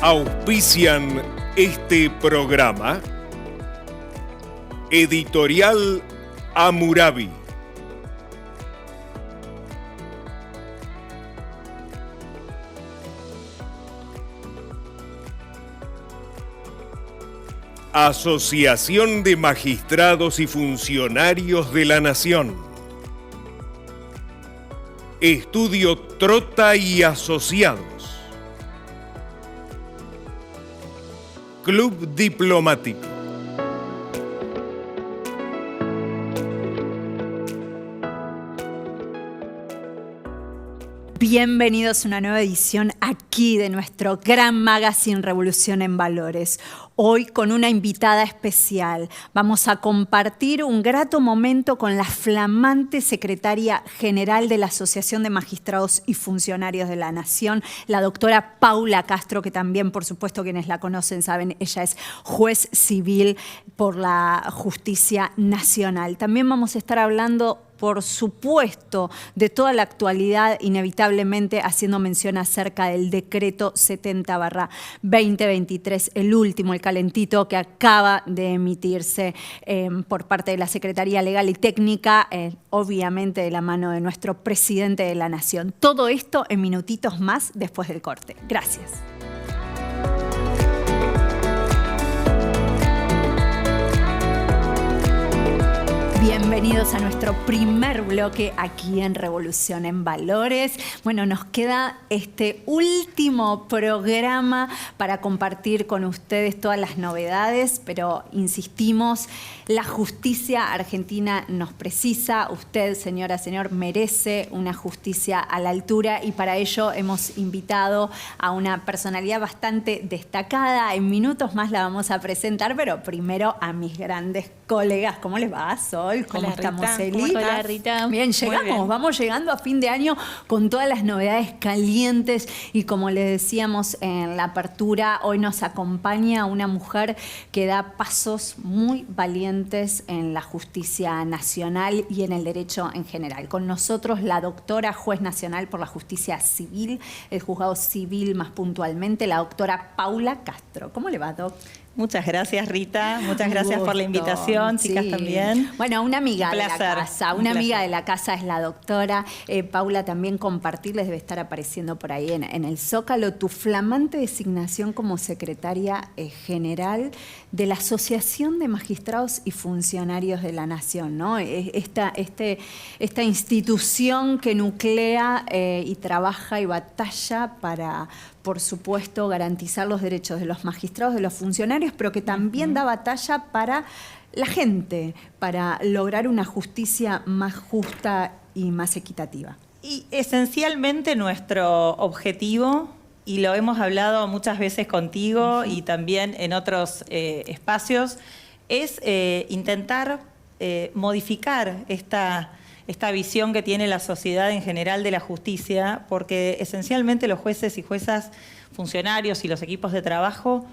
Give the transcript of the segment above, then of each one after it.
Auspician este programa Editorial Hammurabi. Asociación de Magistrados y Funcionarios de la Nación. Estudio Trota y Asociados. Club Diplomático. Bienvenidos a una nueva edición aquí de nuestro gran magazine Revolución en Valores. Hoy con una invitada especial. Vamos a compartir un grato momento con la flamante secretaria general de la Asociación de Magistrados y Funcionarios de la Nación, la doctora Paula Castro, que también, por supuesto, quienes la conocen saben, ella es juez civil por la Justicia Nacional. También vamos a estar hablando, por supuesto, de toda la actualidad, inevitablemente haciendo mención acerca del decreto 70/2023, el último, el calentito que acaba de emitirse por parte de la Secretaría Legal y Técnica, obviamente de la mano de nuestro presidente de la Nación. Todo esto en minutitos más después del corte. Gracias. Bienvenidos a nuestro primer bloque aquí en Revolución en Valores. Bueno, nos queda este último programa para compartir con ustedes todas las novedades, pero insistimos, la justicia argentina nos precisa. Usted, señora, señor, merece una justicia a la altura y para ello hemos invitado a una personalidad bastante destacada. En minutos más la vamos a presentar, pero primero a mis grandes colegas. ¿Cómo les va, Sol? ¿Cómo Hola, estamos, Rita? Eli? Hola, Rita. Bien, llegamos, vamos llegando a fin de año con todas las novedades calientes y como les decíamos en la apertura, hoy nos acompaña una mujer que da pasos muy valientes en la justicia nacional y en el derecho en general. Con nosotros la doctora juez nacional por la justicia civil, el juzgado civil más puntualmente, la doctora Paula Castro. ¿Cómo le va, doc? Muchas gracias, Rita. Muchas gracias por la invitación, chicas, también. Bueno, una amiga de la casa, una amiga placer. de la casa es la doctora Paula, también compartirles, debe estar apareciendo por ahí en el Zócalo, tu flamante designación como secretaria general de la Asociación de Magistrados y Funcionarios de la Nación, ¿no? Esta institución que nuclea y trabaja y batalla para, por supuesto, garantizar los derechos de los magistrados, de los funcionarios, pero que también da batalla para la gente, para lograr una justicia más justa y más equitativa. Y esencialmente nuestro objetivo, y lo hemos hablado muchas veces contigo y también en otros espacios, es intentar modificar esta visión que tiene la sociedad en general de la justicia, porque esencialmente los jueces y juezas, funcionarios y los equipos de trabajo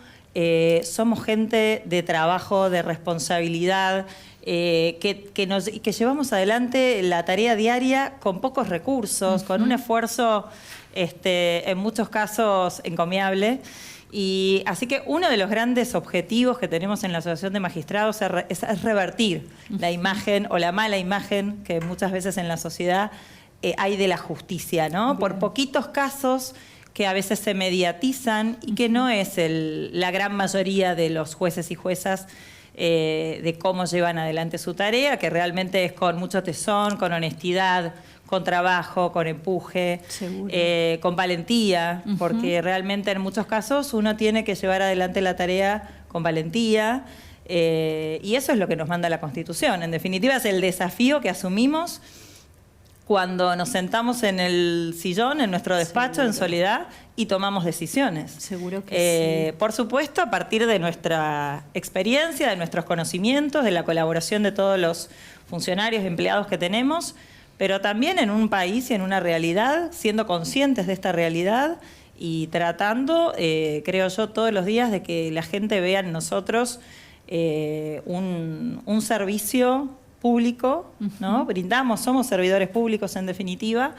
somos gente de trabajo, de responsabilidad, que llevamos adelante la tarea diaria con pocos recursos, con un esfuerzo en muchos casos encomiable. Y así que uno de los grandes objetivos que tenemos en la Asociación de Magistrados es revertir la imagen o la mala imagen que muchas veces en la sociedad hay de la justicia, ¿no? Bien. Por poquitos casos que a veces se mediatizan y que no es la gran mayoría de los jueces y juezas de cómo llevan adelante su tarea, que realmente es con mucho tesón, con honestidad, con trabajo, con empuje, con valentía, porque realmente en muchos casos uno tiene que llevar adelante la tarea con valentía y eso es lo que nos manda la Constitución. En definitiva es el desafío que asumimos cuando nos sentamos en el sillón, en nuestro despacho, en soledad, y tomamos decisiones. Seguro que sí. Por supuesto, a partir de nuestra experiencia, de nuestros conocimientos, de la colaboración de todos los funcionarios, empleados que tenemos, pero también en un país y en una realidad, siendo conscientes de esta realidad y tratando, creo yo, todos los días de que la gente vea en nosotros un servicio público, ¿no? Somos servidores públicos en definitiva,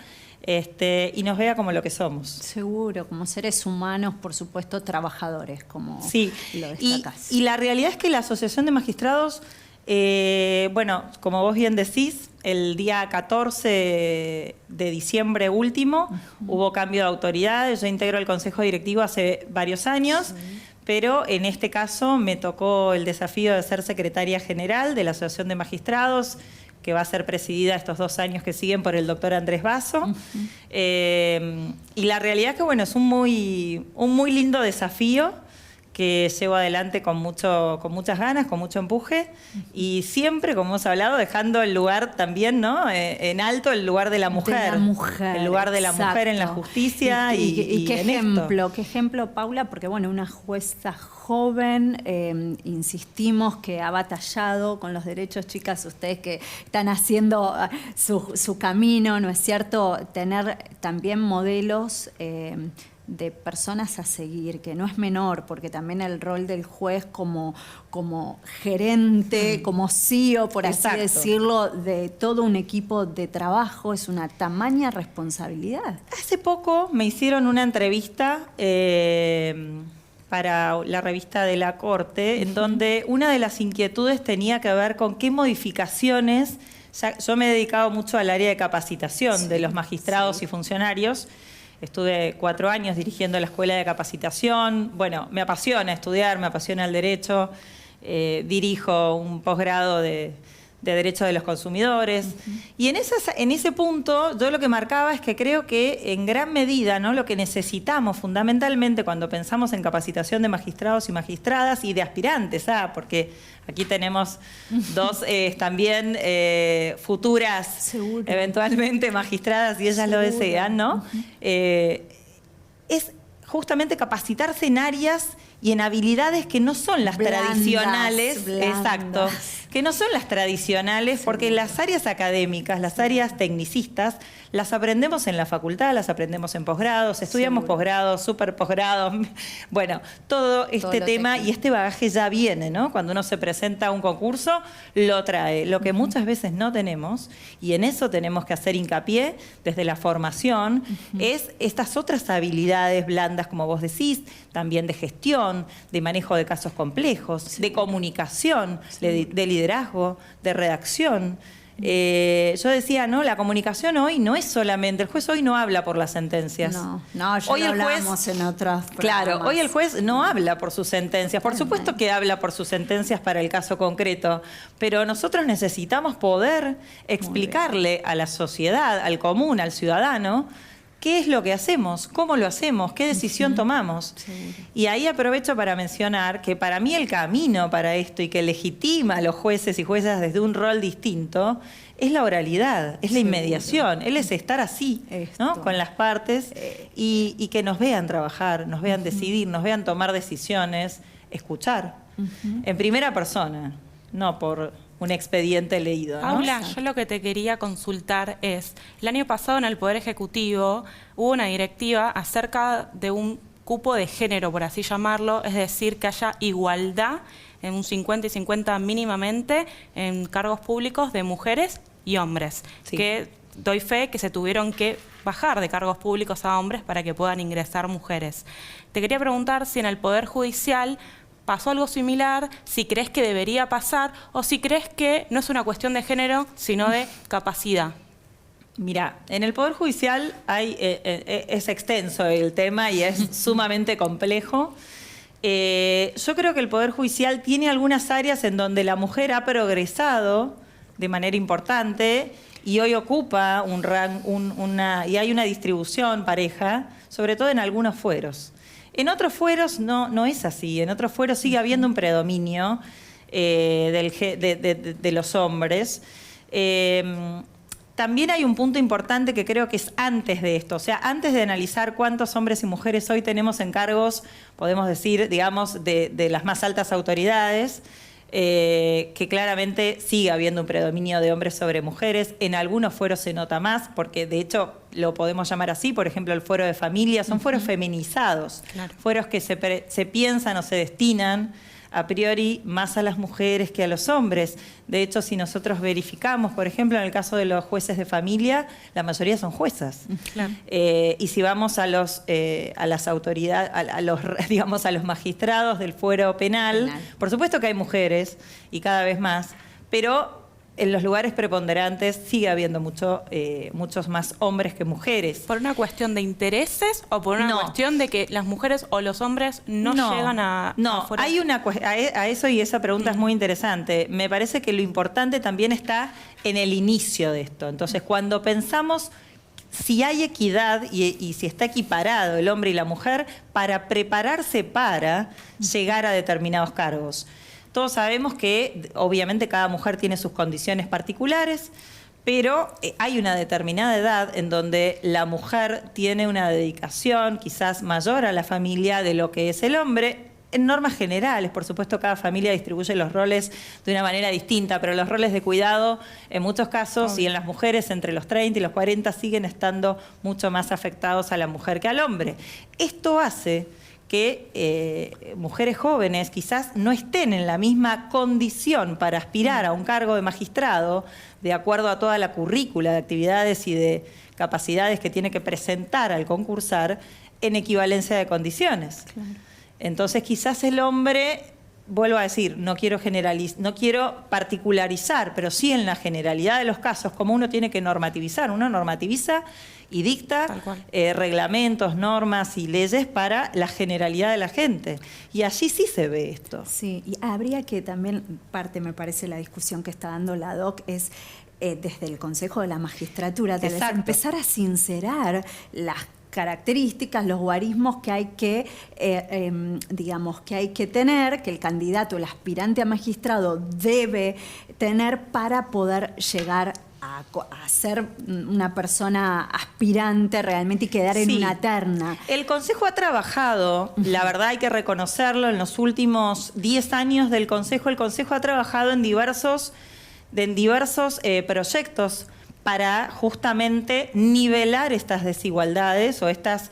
y nos vea como lo que somos. Seguro, como seres humanos, por supuesto, trabajadores, como sí. lo destacás. Y la realidad es que la Asociación de Magistrados, bueno, como vos bien decís, el día 14 de diciembre último hubo cambio de autoridades. Yo integro el Consejo Directivo hace varios años, pero en este caso me tocó el desafío de ser secretaria general de la Asociación de Magistrados, que va a ser presidida estos 2 años que siguen por el doctor Andrés Basso. Y la realidad es que, bueno, es un muy lindo desafío que llevo adelante con muchas ganas, con mucho empuje, y siempre, como hemos hablado, dejando el lugar también, ¿no? En alto el lugar de la mujer. De la mujer, el lugar de la mujer en la justicia y qué en ejemplo, esto. qué ejemplo, Paula, porque bueno, una jueza joven, insistimos, que ha batallado con los derechos, chicas, ustedes que están haciendo su camino, ¿no es cierto? Tener también modelos de personas a seguir, que no es menor, porque también el rol del juez como gerente, como CEO, por así decirlo, de todo un equipo de trabajo, es una tamaña responsabilidad. Hace poco me hicieron una entrevista para la revista de la Corte, en donde una de las inquietudes tenía que ver con qué modificaciones. Yo me he dedicado mucho al área de capacitación de los magistrados y funcionarios. Estuve 4 años dirigiendo la Escuela de Capacitación. Bueno, me apasiona estudiar, me apasiona el derecho. Dirijo un posgrado de Derecho de los Consumidores. Y en ese punto, yo lo que marcaba es que creo que en gran medida, ¿no?, lo que necesitamos fundamentalmente cuando pensamos en capacitación de magistrados y magistradas y de aspirantes, porque aquí tenemos 2 también futuras, seguro, eventualmente magistradas, y ellas seguro lo desean, ¿no? Es justamente capacitarse en áreas y en habilidades que no son las tradicionales, exacto, que no son las tradicionales, porque las áreas académicas, las áreas tecnicistas, las aprendemos en la facultad, las aprendemos en posgrados, estudiamos posgrados, super posgrados, bueno, todo este tema técnico. Y este bagaje ya viene, ¿no? Cuando uno se presenta a un concurso, lo trae. Lo que muchas veces no tenemos, y en eso tenemos que hacer hincapié desde la formación, es estas otras habilidades blandas, como vos decís, también de gestión, de manejo de casos complejos, de comunicación, de liderazgo, de redacción. Yo decía, no, la comunicación hoy no es solamente, el juez hoy no habla por las sentencias. No, ya hoy lo hablábamos en otros programas. Claro, hoy el juez no habla por sus sentencias. Por supuesto que habla por sus sentencias para el caso concreto, pero nosotros necesitamos poder explicarle a la sociedad, al común, al ciudadano, ¿qué es lo que hacemos? ¿Cómo lo hacemos? ¿Qué decisión tomamos? Sí. Y ahí aprovecho para mencionar que para mí el camino para esto y que legitima a los jueces y juezas desde un rol distinto es la oralidad, es la inmediación, es estar así, ¿no?, con las partes y que nos vean trabajar, nos vean decidir, nos vean tomar decisiones, escuchar en primera persona, no por un expediente leído, ¿no? Paula, yo lo que te quería consultar es, el año pasado en el Poder Ejecutivo hubo una directiva acerca de un cupo de género, por así llamarlo, es decir, que haya igualdad en un 50 y 50 mínimamente en cargos públicos de mujeres y hombres, que doy fe que se tuvieron que bajar de cargos públicos a hombres para que puedan ingresar mujeres. Te quería preguntar si en el Poder Judicial pasó algo similar, si crees que debería pasar o si crees que no es una cuestión de género, sino de capacidad. Mira, en el Poder Judicial es extenso el tema y es sumamente complejo. Yo creo que el Poder Judicial tiene algunas áreas en donde la mujer ha progresado de manera importante y hoy ocupa y hay una distribución pareja, sobre todo en algunos fueros. En otros fueros no es así. En otros fueros sigue habiendo un predominio de los hombres. También hay un punto importante que creo que es antes de esto. O sea, antes de analizar cuántos hombres y mujeres hoy tenemos en cargos, podemos decir, digamos, de las más altas autoridades, que claramente sigue habiendo un predominio de hombres sobre mujeres. En algunos fueros se nota más, porque de hecho lo podemos llamar así, por ejemplo, el fuero de familia, son fueros feminizados, fueros que se piensan o se destinan a priori más a las mujeres que a los hombres. De hecho, si nosotros verificamos, por ejemplo, en el caso de los jueces de familia, la mayoría son juezas. Claro. Y si vamos a las autoridades, digamos, a los magistrados del fuero penal, por supuesto que hay mujeres y cada vez más, pero en los lugares preponderantes sigue habiendo muchos más hombres que mujeres. ¿Por una cuestión de intereses o por una cuestión de que las mujeres o los hombres no llegan a... No, afuera? hay a eso, y esa pregunta es muy interesante. Me parece que lo importante también está en el inicio de esto. Entonces, cuando pensamos si hay equidad y si está equiparado el hombre y la mujer para prepararse para llegar a determinados cargos. Todos sabemos que obviamente cada mujer tiene sus condiciones particulares, pero hay una determinada edad en donde la mujer tiene una dedicación quizás mayor a la familia de lo que es el hombre. En normas generales, por supuesto, cada familia distribuye los roles de una manera distinta, pero los roles de cuidado, en muchos casos, y en las mujeres entre los 30 y los 40, siguen estando mucho más afectados a la mujer que al hombre. Esto hace que mujeres jóvenes quizás no estén en la misma condición para aspirar a un cargo de magistrado, de acuerdo a toda la currícula de actividades y de capacidades que tiene que presentar al concursar, en equivalencia de condiciones. Claro. Entonces quizás el hombre, vuelvo a decir, no quiero particularizar, pero sí en la generalidad de los casos, como uno tiene que normativizar. Uno normativiza y dicta reglamentos, normas y leyes para la generalidad de la gente. Y allí sí se ve esto. Sí, y habría que también, parte me parece la discusión que está dando la DOC, es desde el Consejo de la Magistratura, empezar a sincerar las características, los guarismos que hay que, digamos, que hay que tener, que el candidato, el aspirante a magistrado debe tener para poder llegar a ser una persona aspirante realmente y quedar en una terna. El Consejo ha trabajado, la verdad hay que reconocerlo, en los últimos 10 años del Consejo, el Consejo ha trabajado en diversos proyectos para justamente nivelar estas desigualdades o estas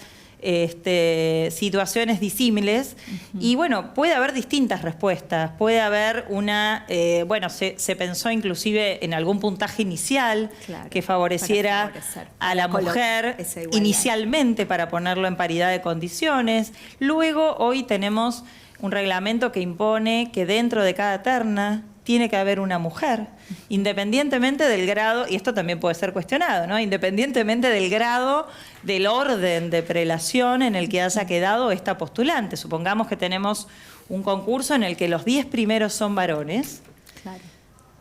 situaciones disímiles. Y bueno, puede haber distintas respuestas. Puede haber una, se pensó inclusive en algún puntaje inicial que favoreciera a la mujer inicialmente para ponerlo en paridad de condiciones. Luego, hoy tenemos un reglamento que impone que dentro de cada terna tiene que haber una mujer, independientemente del grado, y esto también puede ser cuestionado, ¿no? Independientemente del grado, del orden de prelación en el que haya quedado esta postulante. Supongamos que tenemos un concurso en el que los 10 primeros son varones,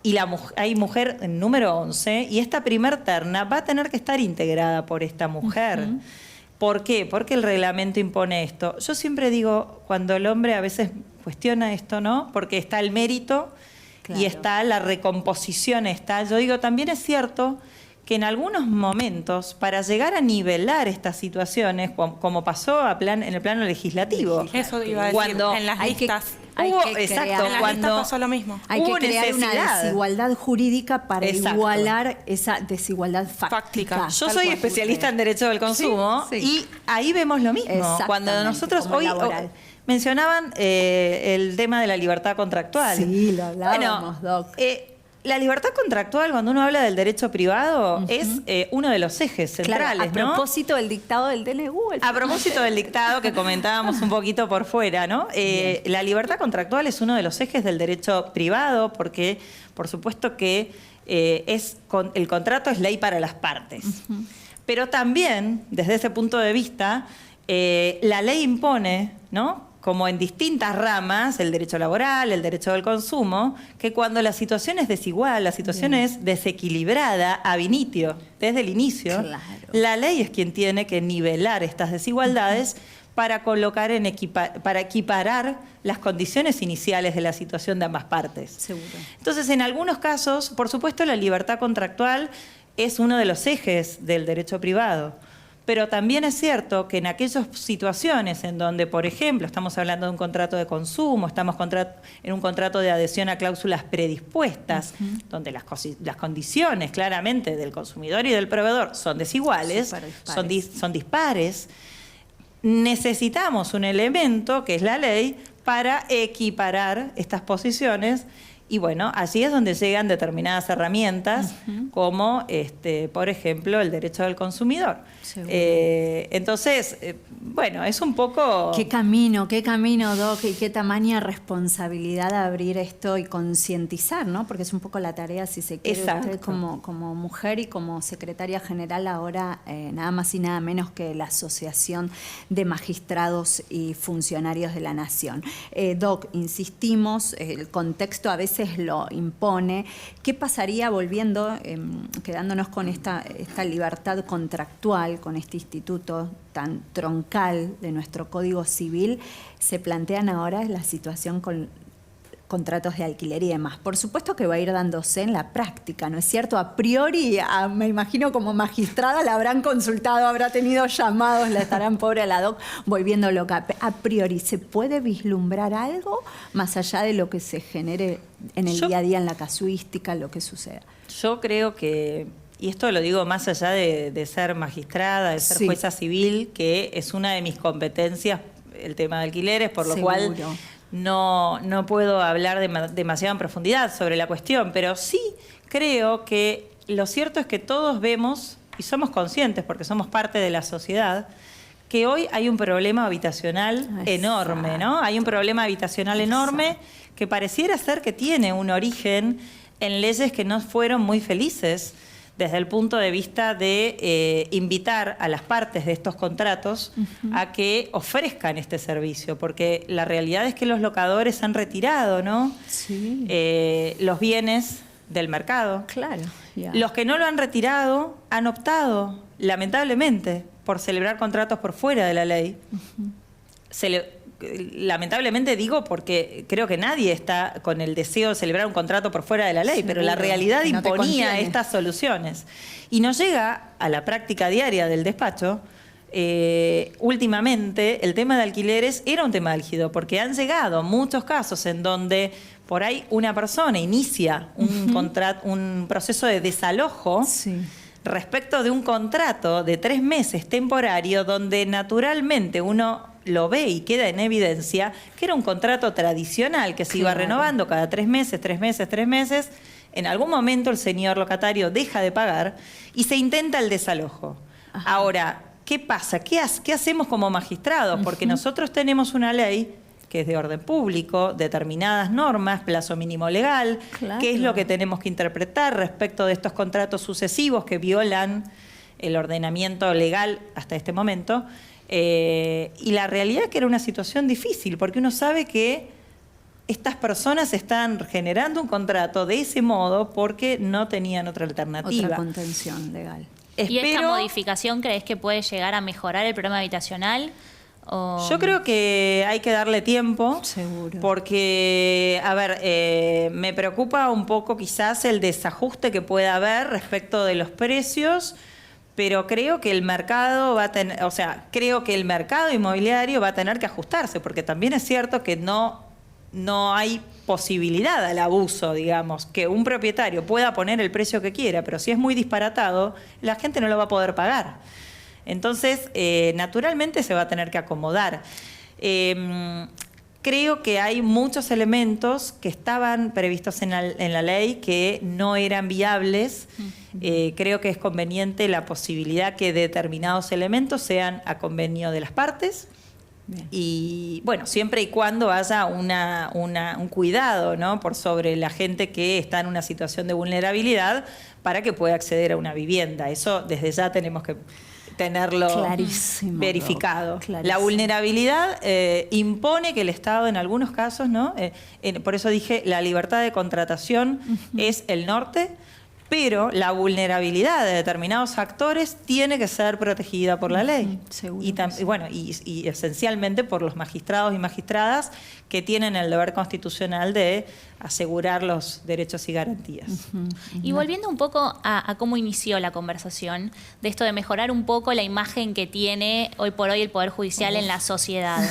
y hay mujer en número 11, y esta primer terna va a tener que estar integrada por esta mujer. ¿Por qué? Porque el reglamento impone esto. Yo siempre digo, cuando el hombre a veces cuestiona esto, ¿no? Porque está el mérito y está la recomposición. Yo digo, también es cierto que en algunos momentos, para llegar a nivelar estas situaciones, como pasó en el plano legislativo. Eso iba a decir, en las listas. Pasó lo mismo. Hay que crear una desigualdad jurídica para igualar esa desigualdad fáctica. Yo soy especialista en Derecho del Consumo y ahí vemos lo mismo. Cuando nosotros hoy mencionaban el tema de la libertad contractual. Sí, lo hablábamos, Doc. La libertad contractual, cuando uno habla del derecho privado, es uno de los ejes centrales. A propósito del dictado del DNU. A propósito del dictado que comentábamos un poquito por fuera, ¿no? La libertad contractual es uno de los ejes del derecho privado porque, por supuesto que el contrato es ley para las partes. Pero también, desde ese punto de vista, la ley impone, ¿no?, como en distintas ramas, el derecho laboral, el derecho del consumo, que cuando la situación es desigual, la situación es desequilibrada ab initio, desde el inicio, la ley es quien tiene que nivelar estas desigualdades para colocar para equiparar las condiciones iniciales de la situación de ambas partes. Seguro. Entonces, en algunos casos, por supuesto, la libertad contractual es uno de los ejes del derecho privado. Pero también es cierto que en aquellas situaciones en donde, por ejemplo, estamos hablando de un contrato de consumo, estamos en un contrato de adhesión a cláusulas predispuestas, donde las condiciones claramente del consumidor y del proveedor son desiguales, son dispares, necesitamos un elemento, que es la ley, para equiparar estas posiciones. Y bueno, allí es donde llegan determinadas herramientas, como, por ejemplo, el derecho del consumidor. Entonces, bueno, es un poco... Qué camino, Doc, y qué tamaña responsabilidad abrir esto y concientizar, ¿no? Porque es un poco la tarea, si se quiere, usted como mujer y como secretaria general ahora, nada más y nada menos que la Asociación de Magistrados y Funcionarios de la Nación. Doc, insistimos, el contexto a veces lo impone. ¿Qué pasaría volviendo, quedándonos con esta libertad contractual, con este instituto tan troncal de nuestro Código Civil? Se plantean ahora la situación con contratos de alquiler y demás. Por supuesto que va a ir dándose en la práctica, ¿no es cierto? A priori, me imagino como magistrada la habrán consultado, habrá tenido llamados, la estarán pobre a la Doc volviendo loca. A priori, ¿se puede vislumbrar algo más allá de lo que se genere en el día a día, en la casuística, lo que suceda? Yo creo que, y esto lo digo más allá de ser magistrada, de ser jueza civil, que es una de mis competencias, el tema de alquileres, por lo cual no puedo hablar demasiado en profundidad sobre la cuestión, pero sí creo que lo cierto es que todos vemos y somos conscientes, porque somos parte de la sociedad, que hoy hay un problema habitacional enorme, ¿no? Hay un problema habitacional enorme que pareciera ser que tiene un origen en leyes que no fueron muy felices desde el punto de vista de invitar a las partes de estos contratos a que ofrezcan este servicio, porque la realidad es que los locadores han retirado, ¿no? Los bienes del mercado. Claro. Los que no lo han retirado han optado, lamentablemente, por celebrar contratos por fuera de la ley. Lamentablemente digo porque creo que nadie está con el deseo de celebrar un contrato por fuera de la ley, pero la realidad imponía estas soluciones. Y nos llega a la práctica diaria del despacho, últimamente el tema de alquileres era un tema álgido, porque han llegado muchos casos en donde por ahí una persona inicia un proceso de desalojo respecto de un contrato de 3 meses temporario, donde naturalmente uno lo ve y queda en evidencia que era un contrato tradicional que se iba renovando cada 3 meses, 3 meses, 3 meses. En algún momento el señor locatario deja de pagar y se intenta el desalojo. Ahora, ¿qué pasa? ¿Qué hacemos como magistrados? Porque nosotros tenemos una ley que es de orden público, determinadas normas, plazo mínimo legal, qué es lo que tenemos que interpretar respecto de estos contratos sucesivos que violan el ordenamiento legal hasta este momento. Y la realidad es que era una situación difícil, porque uno sabe que estas personas están generando un contrato de ese modo porque no tenían otra alternativa. Otra contención legal. ¿Y esta modificación crees que puede llegar a mejorar el problema habitacional? Yo creo que hay que darle tiempo. Seguro. Porque, a ver, me preocupa un poco quizás el desajuste que pueda haber respecto de los precios, pero creo que el mercado va a tener, creo que el mercado inmobiliario va a tener que ajustarse, porque también es cierto que no hay posibilidad al abuso, digamos, que un propietario pueda poner el precio que quiera, pero si es muy disparatado, la gente no lo va a poder pagar. Entonces, naturalmente se va a tener que acomodar. Creo que hay muchos elementos que estaban previstos en la ley que no eran viables. Creo que es conveniente la posibilidad que determinados elementos sean a convenio de las partes. Y bueno, siempre y cuando haya un cuidado, ¿no?, por sobre la gente que está en una situación de vulnerabilidad para que pueda acceder a una vivienda. Eso desde ya tenemos que tenerlo verificado. La vulnerabilidad impone que el Estado en algunos casos, ¿no? Por eso dije, la libertad de contratación es el norte, pero la vulnerabilidad de determinados actores tiene que ser protegida por la ley. Y esencialmente por los magistrados y magistradas que tienen el deber constitucional de asegurar los derechos y garantías. Y volviendo un poco a cómo inició la conversación, de esto de mejorar un poco la imagen que tiene hoy por hoy el Poder Judicial en la sociedad.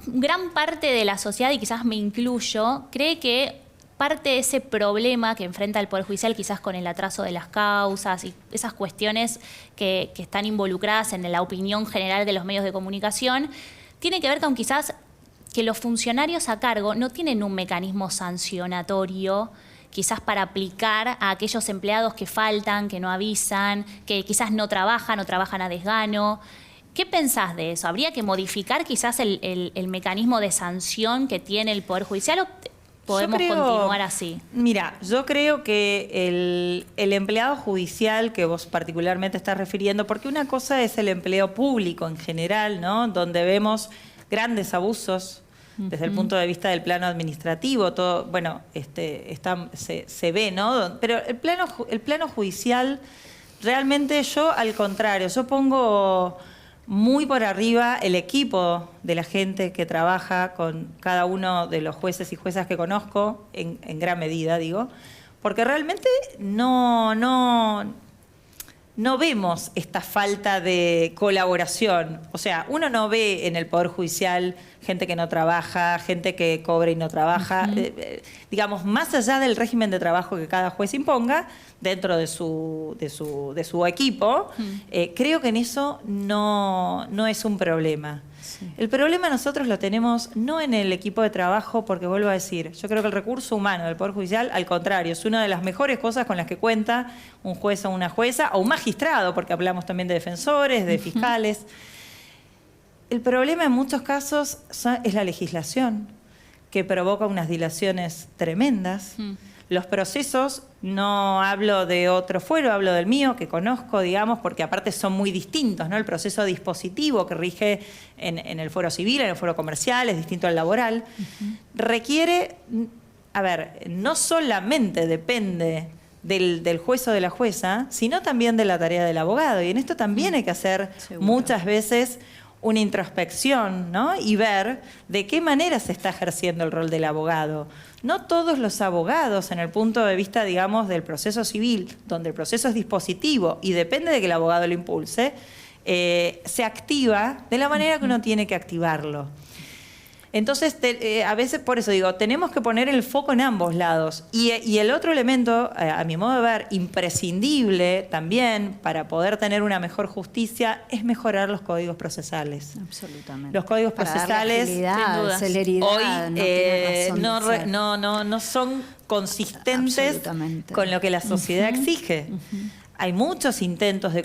Gran parte de la sociedad, y quizás me incluyo, cree que parte de ese problema que enfrenta el Poder Judicial, quizás con el atraso de las causas y esas cuestiones que están involucradas en la opinión general de los medios de comunicación, tiene que ver con quizás que los funcionarios a cargo no tienen un mecanismo sancionatorio quizás para aplicar a aquellos empleados que faltan, que no avisan, que quizás no trabajan o trabajan a desgano. ¿Qué pensás de eso? ¿Habría que modificar quizás el mecanismo de sanción que tiene el Poder Judicial o podemos continuar así? Mira, yo creo que el empleado judicial que vos particularmente estás refiriendo, porque una cosa es el empleo público en general, ¿no? Donde vemos grandes abusos desde el punto de vista del plano administrativo, todo, bueno, se ve, ¿no? Pero el plano judicial, realmente yo, al contrario, yo pongo muy por arriba el equipo de la gente que trabaja con cada uno de los jueces y juezas que conozco, en gran medida, digo, porque realmente no vemos esta falta de colaboración. O sea, uno no ve en el Poder Judicial gente que no trabaja, gente que cobra y no trabaja. Digamos, más allá del régimen de trabajo que cada juez imponga, dentro de su equipo, creo que en eso no es un problema. Sí. El problema nosotros lo tenemos no en el equipo de trabajo, porque vuelvo a decir, yo creo que el recurso humano del Poder Judicial, al contrario, es una de las mejores cosas con las que cuenta un juez o una jueza, o un magistrado, porque hablamos también de defensores, de fiscales. El problema en muchos casos es la legislación, que provoca unas dilaciones tremendas. Los procesos, no hablo de otro fuero, hablo del mío, que conozco, digamos, porque aparte son muy distintos, ¿no? El proceso dispositivo que rige en el fuero civil, en el fuero comercial, es distinto al laboral. Requiere, a ver, no solamente depende del juez o de la jueza, sino también de la tarea del abogado. Y en esto también hay que hacer muchas veces una introspección, ¿no? Y ver de qué manera se está ejerciendo el rol del abogado. No todos los abogados, en el punto de vista, digamos, del proceso civil, donde el proceso es dispositivo y depende de que el abogado lo impulse, se activa de la manera que uno tiene que activarlo. Entonces, a veces, por eso digo, tenemos que poner el foco en ambos lados. Y el otro elemento, a mi modo de ver, imprescindible también para poder tener una mejor justicia, es mejorar los códigos procesales. Absolutamente. Los códigos procesales, sin duda, celeridad, hoy no son consistentes con lo que la sociedad exige. Hay muchos intentos de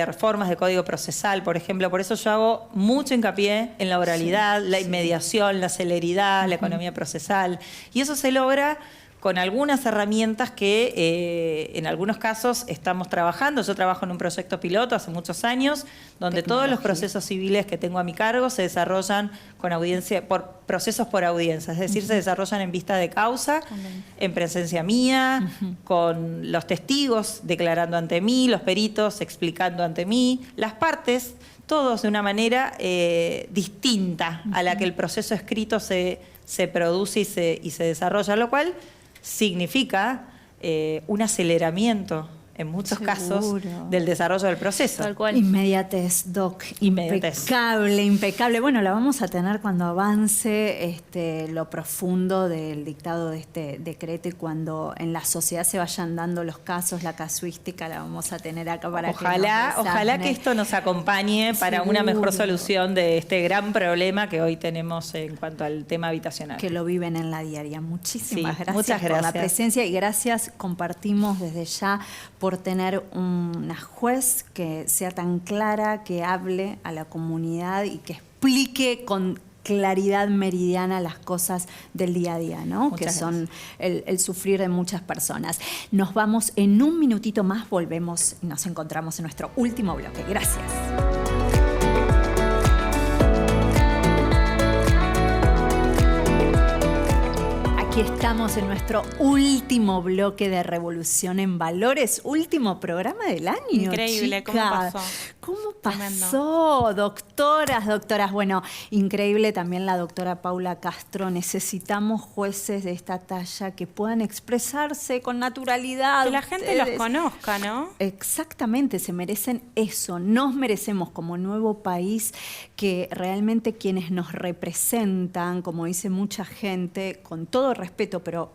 reformas de código procesal, por ejemplo. Por eso yo hago mucho hincapié en la oralidad, la inmediación, la celeridad, la economía procesal. Y eso se logra con algunas herramientas que en algunos casos estamos trabajando. Yo trabajo en un proyecto piloto hace muchos años, donde todos los procesos civiles que tengo a mi cargo se desarrollan con procesos por audiencia, es decir, se desarrollan en vista de causa, en presencia mía, con los testigos declarando ante mí, los peritos explicando ante mí, las partes, todos de una manera distinta a la que el proceso escrito se produce y se desarrolla, lo cual significa un aceleramiento en muchos casos del desarrollo del proceso. Tal cual. Inmediatez, Doc. Inmediatez. Impecable. Bueno, la vamos a tener cuando avance lo profundo del dictado de este decreto y cuando en la sociedad se vayan dando los casos, la casuística, la vamos a tener acá para ojalá que esto nos acompañe para una mejor solución de este gran problema que hoy tenemos en cuanto al tema habitacional. Que lo viven en la diaria. Muchísimas gracias, muchas gracias por la presencia y gracias, compartimos desde ya por tener una juez que sea tan clara, que hable a la comunidad y que explique con claridad meridiana las cosas del día a día, ¿no? Que son el sufrir de muchas personas. Nos vamos en un minutito más, volvemos y nos encontramos en nuestro último bloque. Gracias. Aquí estamos en nuestro último bloque de Revolución en Valores, último programa del año. Increíble, chica. ¿cómo pasó? ¿Cómo pasó? Doctoras. Bueno, increíble también la doctora Paula Castro. Necesitamos jueces de esta talla que puedan expresarse con naturalidad. Que la gente los conozca, ¿no? Exactamente, se merecen eso. Nos merecemos como nuevo país que realmente quienes nos representan, como dice mucha gente, con todo respeto, pero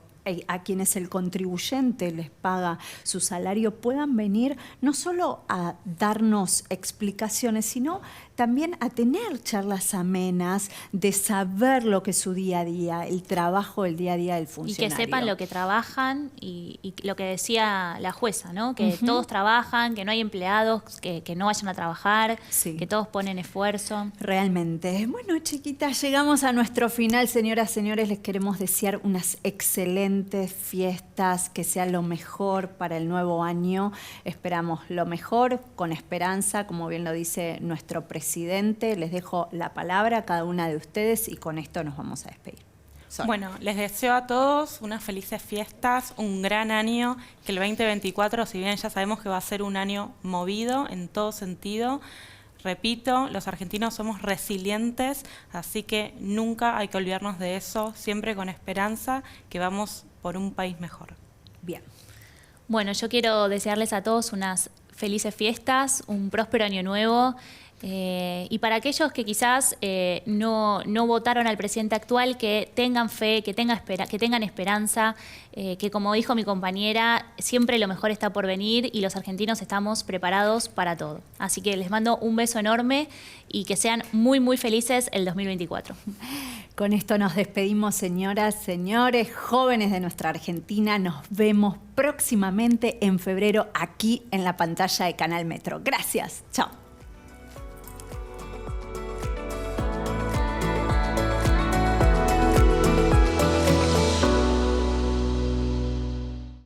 a quienes el contribuyente les paga su salario, puedan venir no solo a darnos explicaciones, sino también a tener charlas amenas, de saber lo que es su día a día, el trabajo del día a día del funcionario. Y que sepan lo que trabajan y lo que decía la jueza, ¿no? Que todos trabajan, que no hay empleados que no vayan a trabajar, Sí. que todos ponen esfuerzo. Realmente. Bueno, chiquitas, llegamos a nuestro final. Señoras, señores, les queremos desear unas excelentes fiestas, que sea lo mejor para el nuevo año. Esperamos lo mejor, con esperanza, como bien lo dice nuestro presidente. Les dejo la palabra a cada una de ustedes y con esto nos vamos a despedir. Sol. Bueno, les deseo a todos unas felices fiestas, un gran año, que el 2024, si bien ya sabemos que va a ser un año movido en todo sentido, repito, los argentinos somos resilientes, así que nunca hay que olvidarnos de eso, siempre con esperanza, que vamos por un país mejor. Bien. Bueno, yo quiero desearles a todos unas felices fiestas, un próspero año nuevo. Y para aquellos que quizás no votaron al presidente actual, que tengan fe, que tengan esperanza, que como dijo mi compañera, siempre lo mejor está por venir y los argentinos estamos preparados para todo. Así que les mando un beso enorme y que sean muy, muy felices el 2024. Con esto nos despedimos, señoras, señores, jóvenes de nuestra Argentina. Nos vemos próximamente en febrero aquí en la pantalla de Canal Metro. Gracias. Chao.